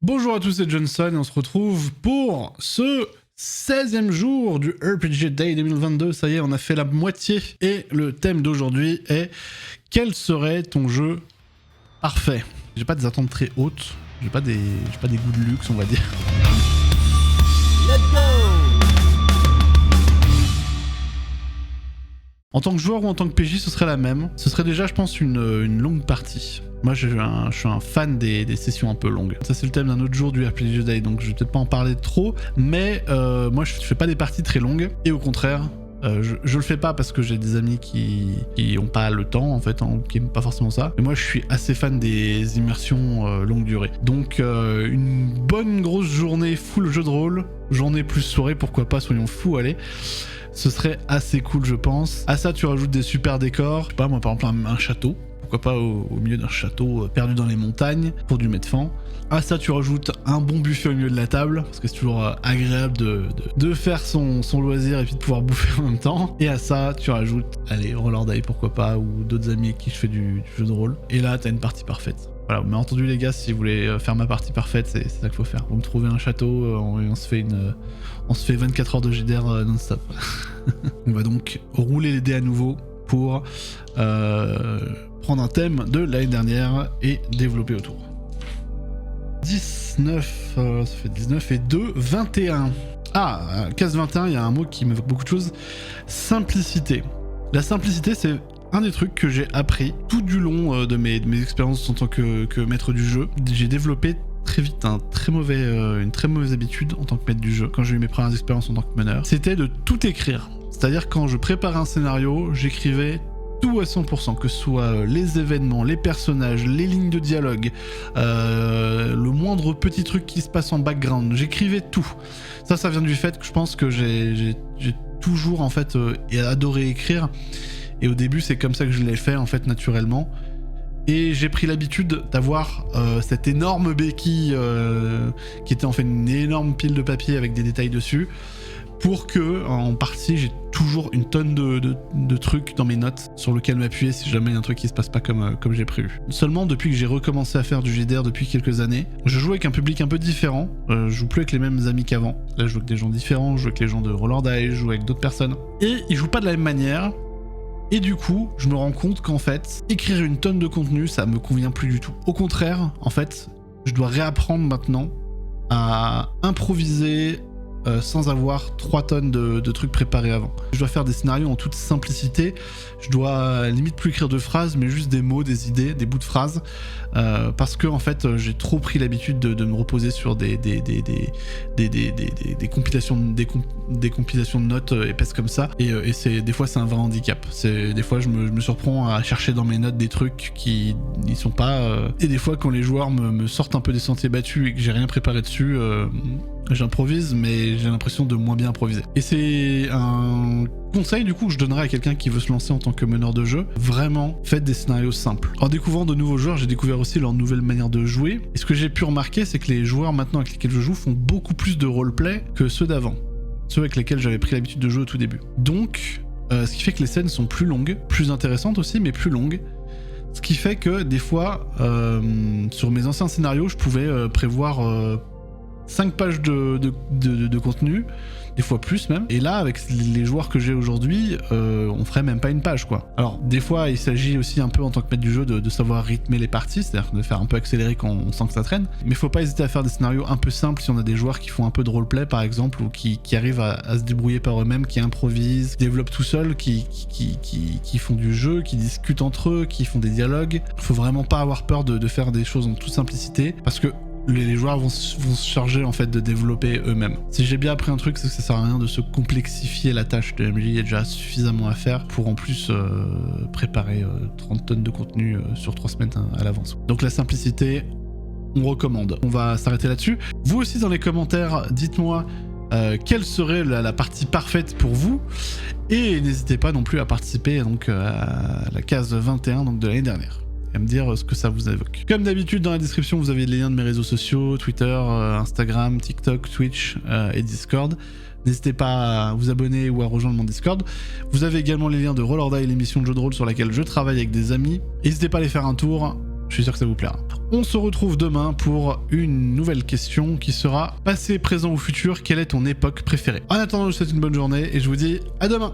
Bonjour à tous, c'est Johnson et on se retrouve pour ce 16e jour du RPG Day 2022. Ça y est, on a fait la moitié et le thème d'aujourd'hui est quel serait ton jeu parfait? J'ai pas des attentes très hautes, j'ai pas des goûts de luxe, on va dire. Let's go! En tant que joueur ou en tant que PJ, ce serait la même. Ce serait déjà, je pense, une longue partie. Moi, je suis un fan des sessions un peu longues. Ça, c'est le thème d'un autre jour du RPG Day, donc je vais peut-être pas en parler trop. Mais moi, je fais pas des parties très longues. Et au contraire, je le fais pas parce que j'ai des amis qui ont pas le temps, en fait, qui aiment pas forcément ça. Mais moi, je suis assez fan des immersions longue durée. Donc, une bonne grosse journée full jeu de rôle. Journée plus soirée, pourquoi pas, soyons fous, allez. Ce serait assez cool, je pense. À ça, tu rajoutes des super décors. Je sais pas, moi, par exemple, un château. Pourquoi pas au milieu d'un château perdu dans les montagnes pour du mettre-fan. À ça, tu rajoutes un bon buffet au milieu de la table, parce que c'est toujours agréable de faire son loisir et puis de pouvoir bouffer en même temps. Et à ça, tu rajoutes, allez, Roller Die, pourquoi pas, ou d'autres amis avec qui je fais du jeu de rôle. Et là, t'as une partie parfaite. Voilà, vous m'avez entendu les gars, si vous voulez faire ma partie parfaite, c'est ça qu'il faut faire. Vous me trouvez un château, on se fait 24 heures de JDR non-stop. On va donc rouler les dés à nouveau pour prendre un thème de l'année dernière et développer autour. 19, ça fait 19 et 2, 21. Ah, case 21, il y a un mot qui m'évoque beaucoup de choses. Simplicité. La simplicité, c'est un des trucs que j'ai appris tout du long de mes expériences en tant que maître du jeu. J'ai développé très vite une très mauvaise habitude en tant que maître du jeu, quand j'ai eu mes premières expériences en tant que meneur. C'était de tout écrire. C'est-à-dire quand je préparais un scénario, j'écrivais tout à 100%, que ce soit les événements, les personnages, les lignes de dialogue, le moindre petit truc qui se passe en background, j'écrivais tout. Ça vient du fait que je pense que j'ai toujours en fait adoré écrire, et au début c'est comme ça que je l'ai fait en fait naturellement. Et j'ai pris l'habitude d'avoir cette énorme béquille qui était en fait une énorme pile de papier avec des détails dessus, pour que, en partie, j'ai toujours une tonne de trucs dans mes notes sur lesquels m'appuyer si jamais il y a un truc qui se passe pas comme j'ai prévu. Seulement, depuis que j'ai recommencé à faire du JDR depuis quelques années, je joue avec un public un peu différent. Je joue plus avec les mêmes amis qu'avant. Là, je joue avec des gens différents, je joue avec les gens de Roller Die, je joue avec d'autres personnes. Et ils jouent pas de la même manière. Et du coup, je me rends compte qu'en fait, écrire une tonne de contenu, ça me convient plus du tout. Au contraire, en fait, je dois réapprendre maintenant à improviser sans avoir 3 tonnes de trucs préparés avant. Je dois faire des scénarios en toute simplicité. Je dois limite plus écrire de phrases, mais juste des mots, des idées, des bouts de phrases, parce que en fait, j'ai trop pris l'habitude de me reposer sur des compilations de notes épaisses comme ça. Et des fois, c'est un vrai handicap. Des fois, je me surprends à chercher dans mes notes des trucs qui n'y sont pas. Et des fois, quand les joueurs me sortent un peu des sentiers battus et que j'ai rien préparé dessus, j'improvise, mais j'ai l'impression de moins bien improviser. Et c'est un conseil du coup que je donnerais à quelqu'un qui veut se lancer en tant que meneur de jeu. Vraiment, faites des scénarios simples. En découvrant de nouveaux joueurs, j'ai découvert aussi leur nouvelle manière de jouer. Et ce que j'ai pu remarquer, c'est que les joueurs maintenant avec lesquels je joue font beaucoup plus de roleplay que ceux d'avant. Ceux avec lesquels j'avais pris l'habitude de jouer au tout début. Donc, ce qui fait que les scènes sont plus longues, plus intéressantes aussi, mais plus longues. Ce qui fait que des fois, sur mes anciens scénarios, je pouvais prévoir 5 pages de contenu, des fois plus même. Et là, avec les joueurs que j'ai aujourd'hui, on ferait même pas une page, quoi. Alors, des fois, il s'agit aussi un peu, en tant que maître du jeu, de savoir rythmer les parties, c'est-à-dire de faire un peu accélérer quand on sent que ça traîne. Mais faut pas hésiter à faire des scénarios un peu simples si on a des joueurs qui font un peu de roleplay, par exemple, ou qui arrivent à se débrouiller par eux-mêmes, qui improvisent, qui développent tout seuls, qui font du jeu, qui discutent entre eux, qui font des dialogues. Faut vraiment pas avoir peur de faire des choses en toute simplicité, parce que les joueurs vont se charger en fait de développer eux-mêmes. Si j'ai bien appris un truc, c'est que ça sert à rien de se complexifier la tâche de MJ, il y a déjà suffisamment à faire pour en plus préparer 30 tonnes de contenu sur 3 semaines à l'avance. Donc la simplicité, on recommande. On va s'arrêter là-dessus. Vous aussi dans les commentaires, dites-moi quelle serait la partie parfaite pour vous, et n'hésitez pas non plus à participer donc à la case 21 donc de l'année dernière. À me dire ce que ça vous évoque. Comme d'habitude, dans la description, vous avez les liens de mes réseaux sociaux, Twitter, Instagram, TikTok, Twitch et Discord. N'hésitez pas à vous abonner ou à rejoindre mon Discord. Vous avez également les liens de Roller Die, l'émission de jeu de rôle sur laquelle je travaille avec des amis. N'hésitez pas à aller faire un tour. Je suis sûr que ça vous plaira. On se retrouve demain pour une nouvelle question qui sera passé, présent ou futur, quelle est ton époque préférée? En attendant, je vous souhaite une bonne journée et je vous dis à demain.